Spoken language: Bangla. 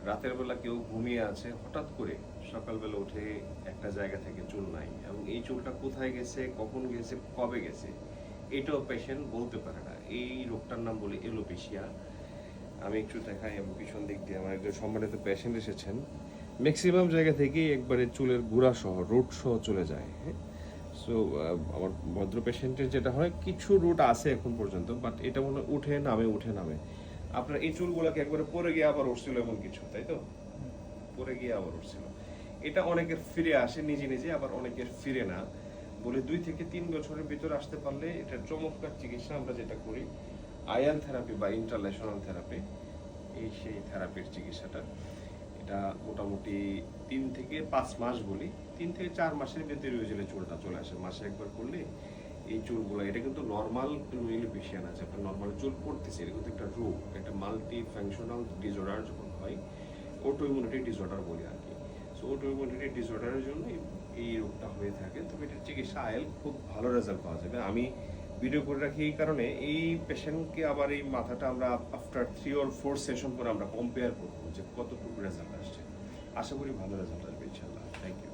রাতের বেলা কেউ ঘুমিয়ে আছে, হঠাৎ করে সকালবেলা উঠে একটা জায়গা থেকে চুল নাই, এবং এই চুলটা কোথায় গেছে, কখন গেছে, কবে গেছে, এটাও পেশেন্ট বলতে পারে না। এই রোগটার নাম বলি এলোপেশিয়া। আমি একটু দেখাই, এবং পিছন দিক দিয়ে আমার একজন সম্মানিত পেশেন্ট এসেছেন। ম্যাক্সিমাম জায়গা থেকেই একবারে চুলের গুঁড়া সহ, রুট সহ চলে যায়। হ্যাঁ, সো আমার ভদ্র পেশেন্টের যেটা হয়, কিছু রুট আছে এখন পর্যন্ত, বাট এটা মনে হয় উঠে নামে উঠে নামে। আপনার এই চুলগুলোকে একবারে পরে গিয়ে আবার উঠছিল এমন কিছু, তাই তো? পরে গিয়ে আবার উঠছিল। এটা অনেকের ফিরে আসে নিজে নিজে, আবার অনেকের ফিরে না। বলে 2 থেকে 3 বছরের ভিতর আসতে পারলে এটা চমৎকার চিকিৎসা আমরা যেটা করি, আয়ন থেরাপি বা ইন্টারন্যাশনাল থেরাপি, এই সেই থেরাপির চিকিৎসাটা। এটা মোটামুটি 3 থেকে 5 মাস বলি, 3 থেকে 4 মাসের ভিতরে ইউজুয়ালি চুলটা চলে আসে। মাসে একবার করলে এই চুলগুলো, এটা কিন্তু নর্মাল কোনো এলোপেশিয়া না যে আপনার নর্মাল চুল পড়তেছে, এটা কিন্তু একটা রোগ, একটা মাল্টি ফাংশনাল ডিসঅর্ডার যখন হয়, অটোইমিউনিটি ডিসঅর্ডার বলি আর কি। সো অটোইমিউনিটি ডিসঅর্ডারের জন্য এই রোগটা হয়ে থাকে। তবে এটার চিকিৎসা আয়েল খুব ভালো রেজাল্ট পাওয়া যাবে। আমি ভিডিও করে রাখি এই কারণে, এই পেশেন্টকে আবার এই মাথাটা আমরা আফটার 3 or 4 সেশন পরে আমরা কম্পেয়ার করবো যে কতটুকু রেজাল্ট আসছে। আশা করি ভালো রেজাল্ট আসবে ইনশাল্লাহ। Thank you.